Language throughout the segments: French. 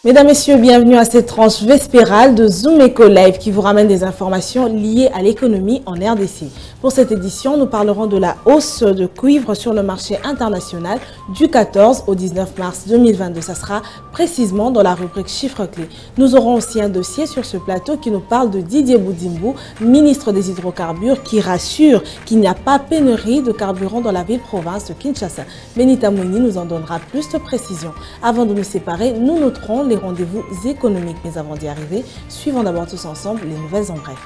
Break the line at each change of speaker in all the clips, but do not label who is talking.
Mesdames, Messieurs, bienvenue à cette tranche vespérale de Zoom Eco Live qui vous ramène des informations liées à l'économie en RDC. Pour cette édition, nous parlerons de la hausse de cuivre sur le marché international du 14 au 19 mars 2022. Ça sera précisément dans la rubrique chiffres clés. Nous aurons aussi un dossier sur ce plateau qui nous parle de Didier Boudimbo, ministre des Hydrocarbures, qui rassure qu'il n'y a pas pénurie de carburant dans la ville-province de Kinshasa. Benita Mouni nous en donnera plus de précisions. Avant de nous séparer, nous noterons les rendez-vous économiques. Mais avant d'y arriver, suivons d'abord tous ensemble les nouvelles en bref.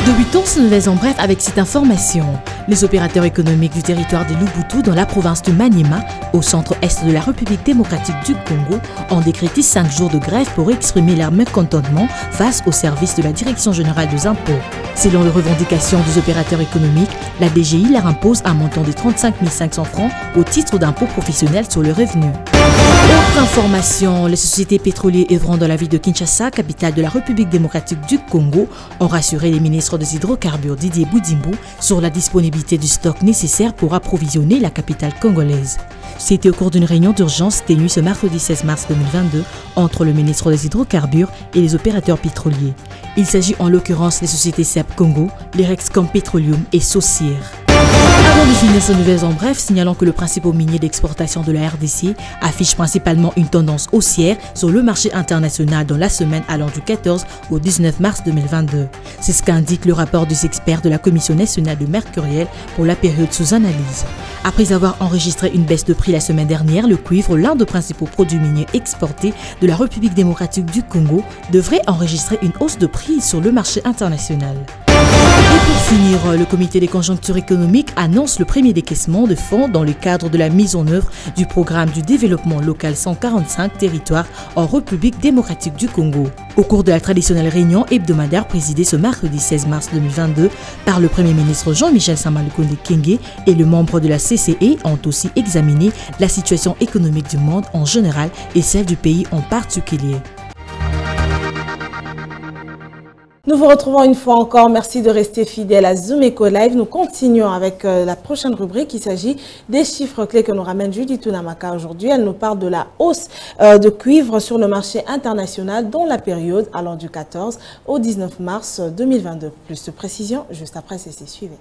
Débutons ces nouvelles en bref avec cette information. Les opérateurs économiques du territoire de Luboutou dans la province de Maniema, au centre-est de la République démocratique du Congo, ont décrété 5 jours de grève pour exprimer leur mécontentement face au service de la Direction générale des impôts. Selon les revendications des opérateurs économiques, la DGI leur impose un montant de 35 500 francs au titre d'impôt professionnel sur le revenu. Autre information, les sociétés pétrolières œuvrant dans la ville de Kinshasa, capitale de la République démocratique du Congo, ont rassuré les ministres des Hydrocarbures Didier Boudimbo sur la disponibilité du stock nécessaire pour approvisionner la capitale congolaise. C'était au cours d'une réunion d'urgence tenue ce mercredi 16 mars 2022 entre le ministre des Hydrocarbures et les opérateurs pétroliers. Il s'agit en l'occurrence des sociétés SEP Congo, les Rexcom Petroleum et Saucière. Avant de finir ces nouvelles en bref, signalons que le principal minier d'exportation de la RDC affiche principalement une tendance haussière sur le marché international dans la semaine allant du 14 au 19 mars 2022. C'est ce qu'indique le rapport des experts de la Commission nationale de mercuriel pour la période sous analyse. Après avoir enregistré une baisse de prix la semaine dernière, le cuivre, l'un des principaux produits miniers exportés de la République démocratique du Congo, devrait enregistrer une hausse de prix sur le marché international. Et pour finir, le comité des conjonctures économiques annonce le premier décaissement de fonds dans le cadre de la mise en œuvre du programme du développement local 145 territoires en République démocratique du Congo. Au cours de la traditionnelle réunion hebdomadaire présidée ce mercredi 16 mars 2022 par le Premier ministre Jean-Michel Samalukonde Kenge et le membre de la CCE ont aussi examiné la situation économique du monde en général et celle du pays en particulier.
Nous vous retrouvons une fois encore. Merci de rester fidèle à Zoom Eco Live. Nous continuons avec la prochaine rubrique. Il s'agit des chiffres clés que nous ramène Judith Tunamaka aujourd'hui. Elle nous parle de la hausse de cuivre sur le marché international dans la période allant du 14 au 19 mars 2022. Plus de précision juste après ceci. Suivez.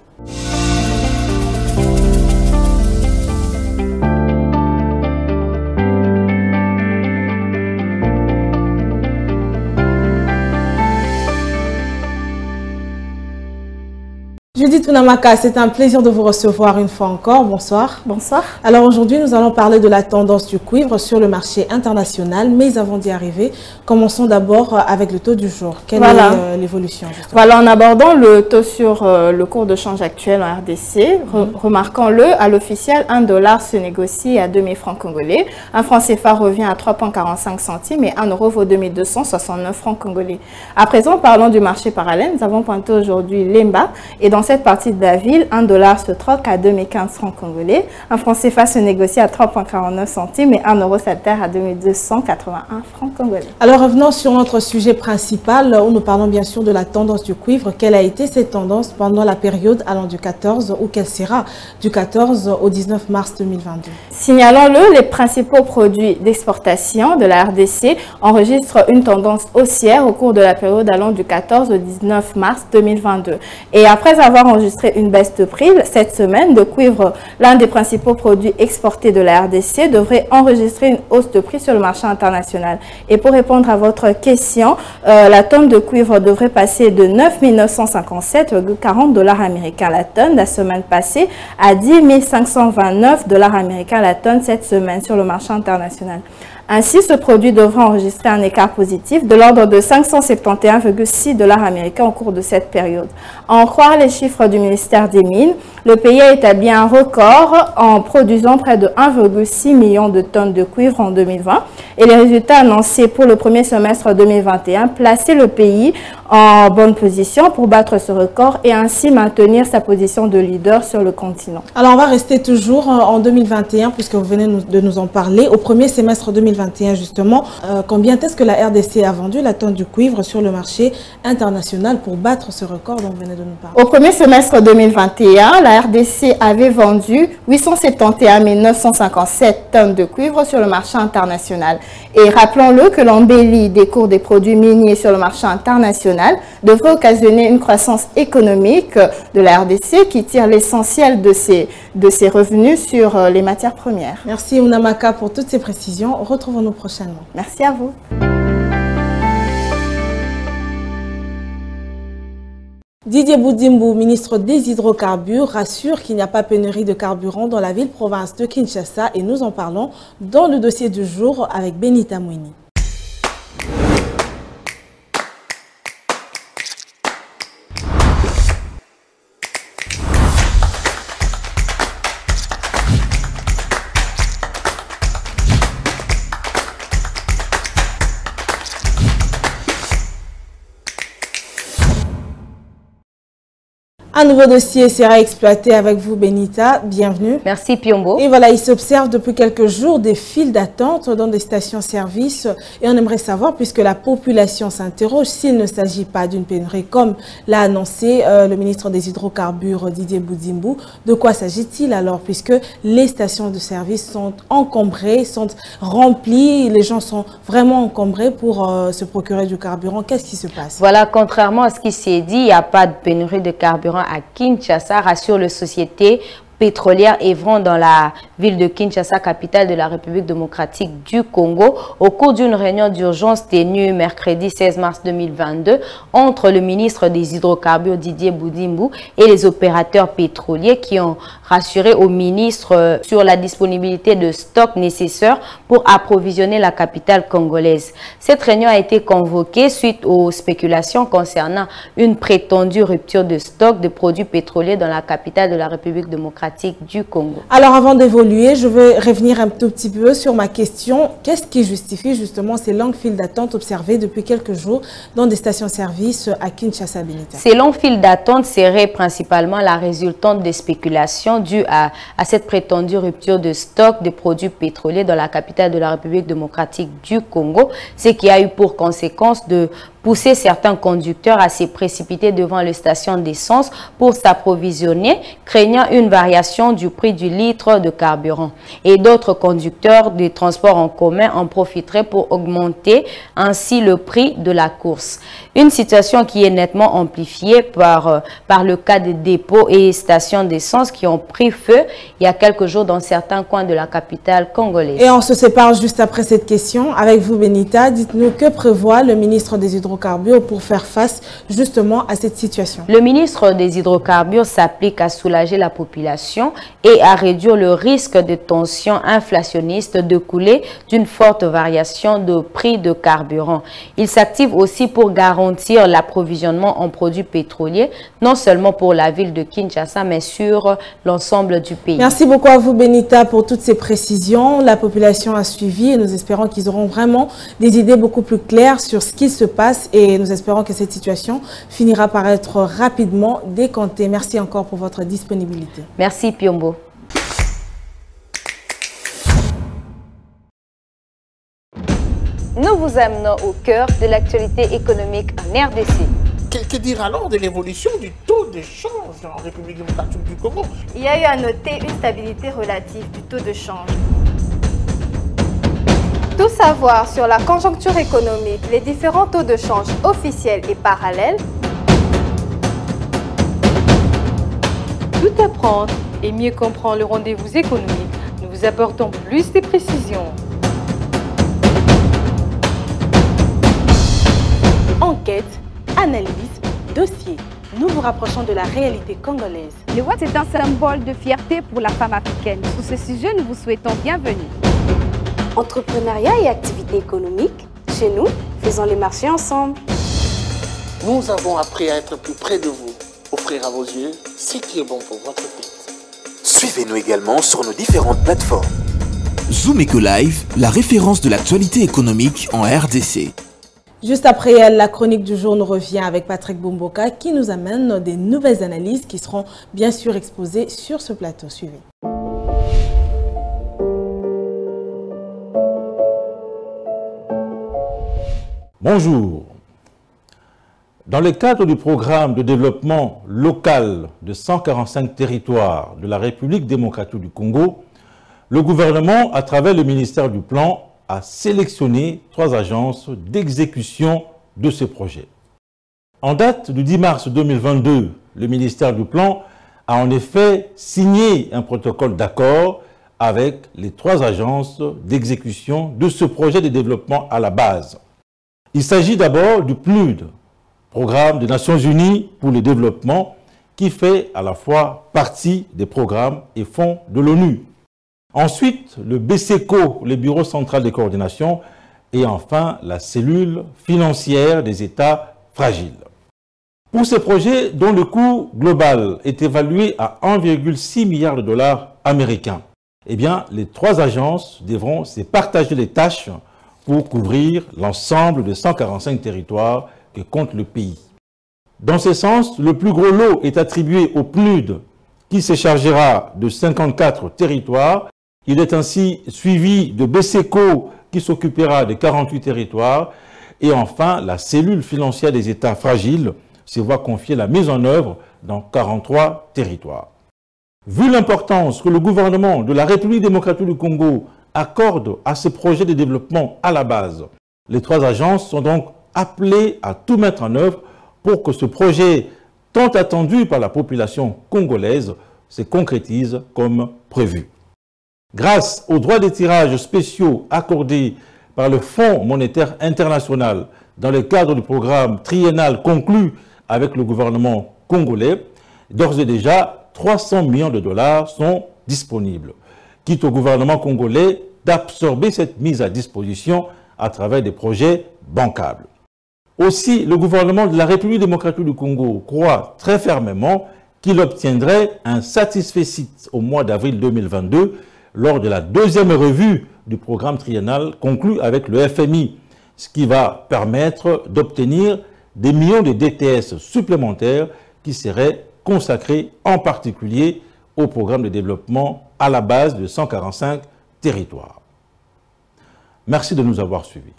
Judith Tunamaka, c'est un plaisir de vous recevoir une fois encore. Bonsoir.
Bonsoir.
Alors aujourd'hui, nous allons parler de la tendance du cuivre sur le marché international. Mais avant d'y arriver, commençons d'abord avec le taux du jour. Quelle est l'évolution?
Voilà, en abordant le taux sur le cours de change actuel en RDC, remarquons-le, à l'officiel, 1 dollar se négocie à 2000 francs congolais. Un franc CFA revient à 3,45 centimes et 1 euro vaut 2269 francs congolais. À présent, parlons du marché parallèle. Nous avons pointé aujourd'hui l'EMBA et dans cette partie de la ville, 1 dollar se troque à 2015 francs congolais. Un franc CFA se négocie à 3,49 centimes et 1 euro s'altère à 2281 francs congolais.
Alors revenons sur notre sujet principal où nous parlons bien sûr de la tendance du cuivre. Quelle a été cette tendance pendant la période allant du 14 ou quelle sera du 14 au 19 mars 2022?
Signalons-le, les principaux produits d'exportation de la RDC enregistrent une tendance haussière au cours de la période allant du 14 au 19 mars 2022. Et après avoir enregistré une baisse de prix cette semaine, le cuivre, l'un des principaux produits exportés de la RDC, devrait enregistrer une hausse de prix sur le marché international. Et pour répondre à votre question, la tonne de cuivre devrait passer de 9 957,40 dollars américains la tonne la semaine passée à 10 529 dollars américains la tonne cette semaine sur le marché international. Ainsi, ce produit devra enregistrer un écart positif de l'ordre de 571,6 dollars américains au cours de cette période. À en croire les chiffres du ministère des Mines, le pays a établi un record en produisant près de 1,6 million de tonnes de cuivre en 2020 et les résultats annoncés pour le premier semestre 2021 plaçaient le pays en bonne position pour battre ce record et ainsi maintenir sa position de leader sur le continent.
Alors on va rester toujours en 2021 puisque vous venez de nous en parler. Au premier semestre 2021, 2021 justement. Combien est-ce que la RDC a vendu la tonne du cuivre sur le marché international pour battre ce record dont vous venez de nous parler?
Au premier semestre 2021, la RDC avait vendu 871 957 tonnes de cuivre sur le marché international. Et rappelons-le que l'embellie des cours des produits miniers sur le marché international devrait occasionner une croissance économique de la RDC qui tire l'essentiel de ses revenus sur les matières premières.
Merci Ounamaka pour toutes ces précisions. Retrouvons-nous prochainement.
Merci à vous.
Didier Boudimbo, ministre des Hydrocarbures, rassure qu'il n'y a pas pénurie de carburant dans la ville-province de Kinshasa et nous en parlons dans le dossier du jour avec Benita Mouini. Un nouveau dossier sera exploité avec vous, Benita. Bienvenue.
Merci, Piombo.
Et voilà, il s'observe depuis quelques jours des files d'attente dans des stations-service. Et on aimerait savoir, puisque la population s'interroge, s'il ne s'agit pas d'une pénurie, comme l'a annoncé le ministre des Hydrocarbures, Didier Boudimbo. De quoi s'agit-il alors, puisque les stations de service sont encombrées, sont remplies, les gens sont vraiment encombrés pour se procurer du carburant. Qu'est-ce qui se passe?
Voilà, contrairement à ce qui s'est dit, il n'y a pas de pénurie de carburant à Kinshasa, rassure les sociétés pétrolière œuvrant dans la ville de Kinshasa, capitale de la République démocratique du Congo, au cours d'une réunion d'urgence tenue mercredi 16 mars 2022 entre le ministre des Hydrocarbures Didier Boudimbo et les opérateurs pétroliers qui ont rassuré au ministre sur la disponibilité de stocks nécessaires pour approvisionner la capitale congolaise. Cette réunion a été convoquée suite aux spéculations concernant une prétendue rupture de stock de produits pétroliers dans la capitale de la République démocratique du Congo.
Alors avant d'évoluer, je veux revenir un tout petit peu sur ma question. Qu'est-ce qui justifie justement ces longues files d'attente observées depuis quelques jours dans des stations-service à Kinshasa, Benita?
Ces longues files d'attente seraient principalement la résultante des spéculations dues à cette prétendue rupture de stock de produits pétroliers dans la capitale de la République démocratique du Congo, ce qui a eu pour conséquence de pousser certains conducteurs à se précipiter devant les stations d'essence pour s'approvisionner, craignant une variation du prix du litre de carburant. Et d'autres conducteurs de transport en commun en profiteraient pour augmenter ainsi le prix de la course. Une situation qui est nettement amplifiée par le cas de dépôts et stations d'essence qui ont pris feu il y a quelques jours dans certains coins de la capitale congolaise.
Et on se sépare juste après cette question. Avec vous, Benita, dites-nous que prévoit le ministre des Hydrocarbures pour faire face justement à cette situation?
Le ministre des Hydrocarbures s'applique à soulager la population et à réduire le risque de tension inflationniste découlée d'une forte variation de prix de carburant. Il s'active aussi pour garantir l'approvisionnement en produits pétroliers, non seulement pour la ville de Kinshasa, mais sur l'ensemble du pays.
Merci beaucoup à vous, Benita, pour toutes ces précisions. La population a suivi et nous espérons qu'ils auront vraiment des idées beaucoup plus claires sur ce qui se passe et nous espérons que cette situation finira par être rapidement décomptée. Merci encore pour votre disponibilité.
Merci, Piombo. Nous vous amenons au cœur de l'actualité économique en RDC.
Que dire alors de l'évolution du taux de change en République démocratique du Congo?
Il y a eu à noter une stabilité relative du taux de change. Tout savoir sur la conjoncture économique, les différents taux de change officiels et parallèles.
Tout apprendre et mieux comprendre le rendez-vous économique. Nous vous apportons plus de précisions.
Enquête, analyse, dossier. Nous vous rapprochons de la réalité congolaise.
Le Watt est un symbole de fierté pour la femme africaine. Sur ce sujet, nous vous souhaitons bienvenue.
Entrepreneuriat et activités économiques, chez nous, faisons les marchés ensemble.
Nous avons appris à être plus près de vous, offrir à vos yeux ce qui est bon pour votre tête.
Suivez-nous également sur nos différentes plateformes.
Zoom Eco Live, la référence de l'actualité économique en RDC.
Juste après elle, la chronique du jour nous revient avec Patrick Bumboka qui nous amène des nouvelles analyses qui seront bien sûr exposées sur ce plateau. Suivez.
Bonjour. Dans le cadre du programme de développement local de 145 territoires de la République démocratique du Congo, le gouvernement, à travers le ministère du Plan, a sélectionné 3 agences d'exécution de ce projet. En date du 10 mars 2022, le ministère du Plan a en effet signé un protocole d'accord avec les 3 agences d'exécution de ce projet de développement à la base. Il s'agit d'abord du PNUD, Programme des Nations Unies pour le développement, qui fait à la fois partie des programmes et fonds de l'ONU. Ensuite, le BCECO, le Bureau central de coordination, et enfin la cellule financière des États fragiles. Pour ces projets dont le coût global est évalué à 1,6 milliard de dollars américains, eh bien, les 3 agences devront se partager les tâches pour couvrir l'ensemble de 145 territoires que compte le pays. Dans ce sens, le plus gros lot est attribué au PNUD, qui se chargera de 54 territoires. Il est ainsi suivi de BCECO, qui s'occupera de 48 territoires. Et enfin, la cellule financière des États fragiles se voit confier la mise en œuvre dans 43 territoires. Vu l'importance que le gouvernement de la République démocratique du Congo accorde à ce projet de développement à la base, les 3 agences sont donc appelées à tout mettre en œuvre pour que ce projet, tant attendu par la population congolaise, se concrétise comme prévu. Grâce aux droits de tirage spéciaux accordés par le Fonds monétaire international dans le cadre du programme triennal conclu avec le gouvernement congolais, d'ores et déjà 300 millions de dollars sont disponibles, quitte au gouvernement congolais d'absorber cette mise à disposition à travers des projets bancables. Aussi, le gouvernement de la République démocratique du Congo croit très fermement qu'il obtiendrait un satisfecit au mois d'avril 2022 lors de la 2e revue du programme triennal conclu avec le FMI, ce qui va permettre d'obtenir des millions de DTS supplémentaires qui seraient consacrés en particulier au programme de développement à la base de 145 territoires. Merci de nous avoir suivis.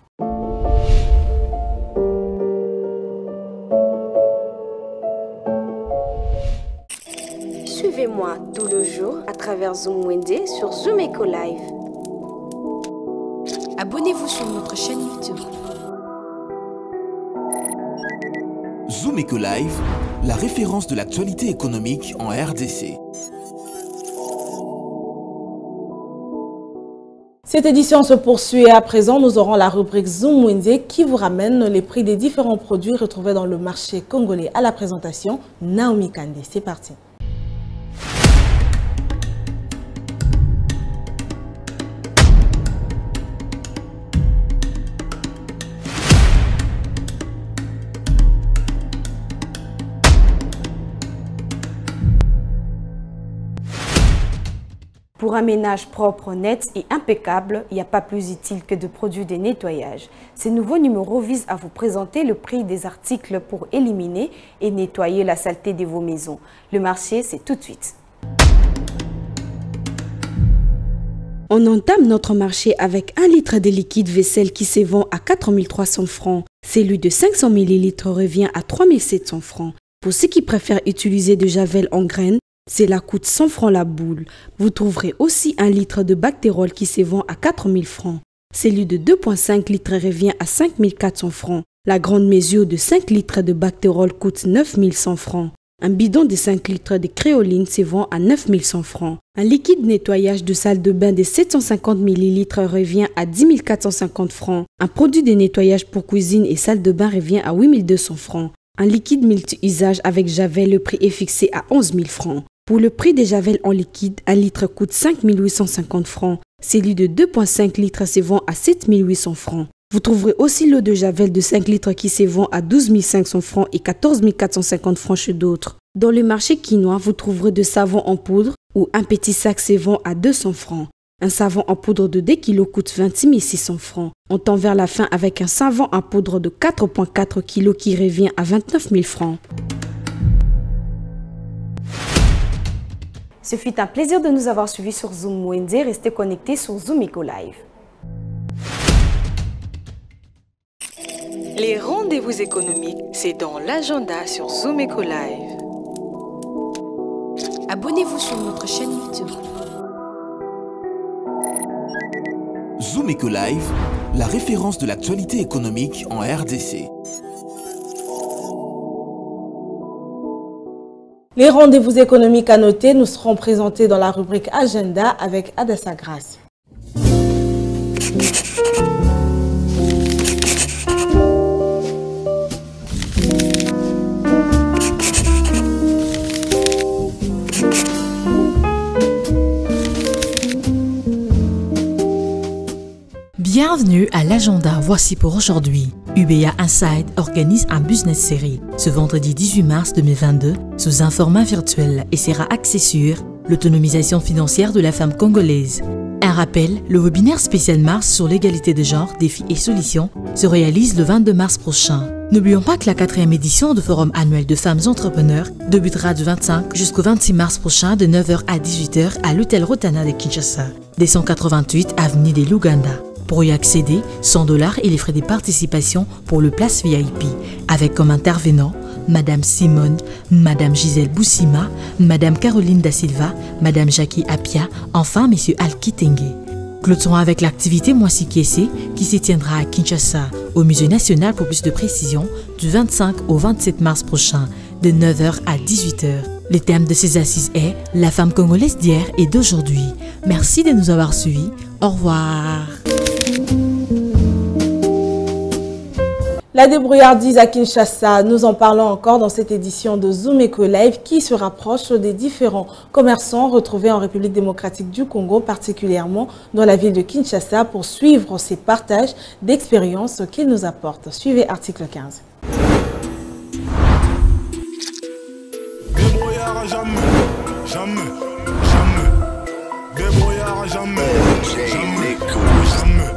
Suivez-moi tout le jour à travers Zoom Wende sur Zoom Eco Live.
Abonnez-vous sur notre chaîne YouTube.
Zoom Eco Live, la référence de l'actualité économique en RDC.
Cette édition se poursuit et à présent, nous aurons la rubrique Zoom Wende qui vous ramène les prix des différents produits retrouvés dans le marché congolais. À la présentation, Naomi Kandé. C'est parti.
Pour un ménage propre, net et impeccable, il n'y a pas plus utile que de produits de nettoyage. Ce nouveau numéro vise à vous présenter le prix des articles pour éliminer et nettoyer la saleté de vos maisons. Le marché, c'est tout de suite.
On entame notre marché avec 1 litre de liquide vaisselle qui se vend à 4 300 francs. Celui de 500 ml revient à 3 700 francs. Pour ceux qui préfèrent utiliser de javel en graines, cela coûte 100 francs la boule. Vous trouverez aussi 1 litre de Bactérol qui se vend à 4 000 francs. Celui de 2,5 litres revient à 5 400 francs. La grande mesure de 5 litres de Bactérol coûte 9 100 francs. Un bidon de 5 litres de créoline se vend à 9 100 francs. Un liquide nettoyage de salle de bain de 750 ml revient à 10 450 francs. Un produit de nettoyage pour cuisine et salle de bain revient à 8 200 francs. Un liquide multi-usage avec javel, le prix est fixé à 11 000 francs. Pour le prix des javels en liquide, 1 litre coûte 5 850 francs. Celui de 2,5 litres se vend à 7 800 francs. Vous trouverez aussi l'eau de javel de 5 litres qui se vend à 12 500 francs et 14 450 francs chez d'autres. Dans le marché quinois, vous trouverez de savon en poudre où un petit sac se vend à 200 francs. Un savon en poudre de 2 kg coûte 26 600 francs. On tend vers la fin avec un savon en poudre de 4,4 kg qui revient à 29 000 francs.
Ce fut un plaisir de nous avoir suivis sur Zoom Wende. Restez connectés sur Zoom Eco Live.
Les rendez-vous économiques, c'est dans l'agenda sur Zoom Eco Live.
Abonnez-vous sur notre chaîne YouTube.
Zoom Eco Live, la référence de l'actualité économique en RDC.
Les rendez-vous économiques à noter nous seront présentés dans la rubrique Agenda avec Adassa Grace.
Bienvenue à l'agenda. Voici pour aujourd'hui. UBA Inside organise un business série ce vendredi 18 mars 2022 sous un format virtuel et sera axé sur l'autonomisation financière de la femme congolaise. Un rappel, le webinaire spécial mars sur l'égalité de genre, défis et solutions se réalise le 22 mars prochain. N'oublions pas que la 4e édition du Forum annuel de femmes entrepreneurs débutera du 25 jusqu'au 26 mars prochain de 9h à 18h à l'hôtel Rotana de Kinshasa, des 188 avenue des Luganda. Pour y accéder, $100 et les frais de participation pour le place VIP, avec comme intervenants Madame Simone, Madame Gisèle Boussima, Madame Caroline Da Silva, Madame Jackie Apia, enfin Monsieur Al Kitenge. Clôturons avec l'activité Moisi Kiese qui se tiendra à Kinshasa, au Musée national pour plus de précision, du 25 au 27 mars prochain, de 9h à 18h. Le thème de ces assises est « La femme congolaise d'hier et d'aujourd'hui ». Merci de nous avoir suivis. Au revoir.
La débrouillardise à Kinshasa, nous en parlons encore dans cette édition de Zoom Eco Live qui se rapproche des différents commerçants retrouvés en République démocratique du Congo, particulièrement dans la ville de Kinshasa, pour suivre ces partages d'expériences qu'ils nous apportent. Suivez article 15.
Débrouillard jamais, jamais, jamais. Débrouillard jamais, jamais, jamais.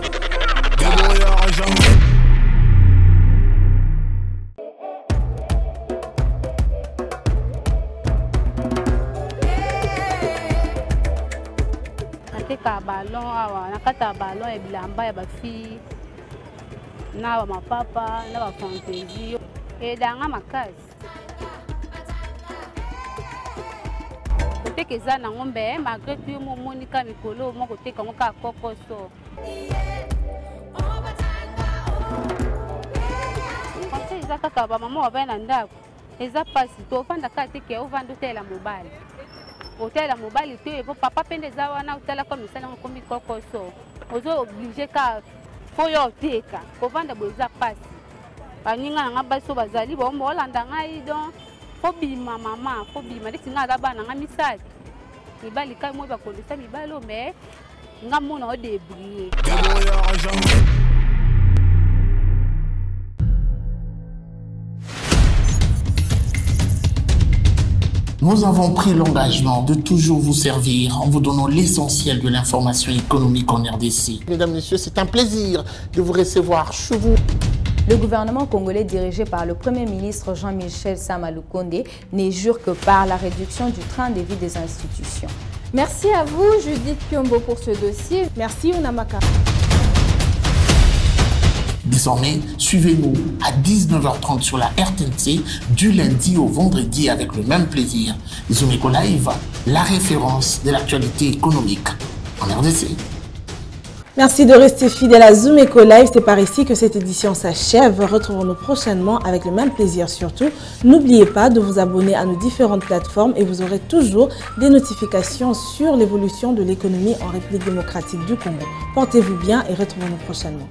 Débrouillard jamais.
Ballon awa nakata ballon e bilamba ya bafi na ba mapapa na ba fantaisie e danga makasi koteka eza nango mbe malgré tout mo monika mikolo mo koteka ngo ka kokoso parce eza kaka ba mama wa na ndako eza pasi to fanda ka teke ovanda tela mobile hôtel à mobile et papa pende zawana hôtel comme ça na komi kokoso ozo obligé ka foyo teka ko vanda boza passe baninga nga baso bazali bombo olanda ngai donc fo bima mama fo bima lisinga da bana nga misali mibali kai mo ba kondisa mibalo mais nga mona o débrouiller.
Nous avons pris l'engagement de toujours vous servir en vous donnant l'essentiel de l'information économique en RDC.
Mesdames, Messieurs, c'est un plaisir de vous recevoir chez vous.
Le gouvernement congolais dirigé par le Premier ministre Jean-Michel Sama Lukonde n'est jure que par la réduction du train de vie des institutions.
Merci à vous, Judith Piombo, pour ce dossier.
Merci, Unamaka.
Désormais, suivez-nous à 19h30 sur la RTNC du lundi au vendredi avec le même plaisir. Zoom Eco Live, la référence de l'actualité économique en RDC.
Merci de rester fidèle à Zoom Eco Live. C'est par ici que cette édition s'achève. Retrouvons-nous prochainement avec le même plaisir surtout. N'oubliez pas de vous abonner à nos différentes plateformes et vous aurez toujours des notifications sur l'évolution de l'économie en République démocratique du Congo. Portez-vous bien et retrouvons-nous prochainement.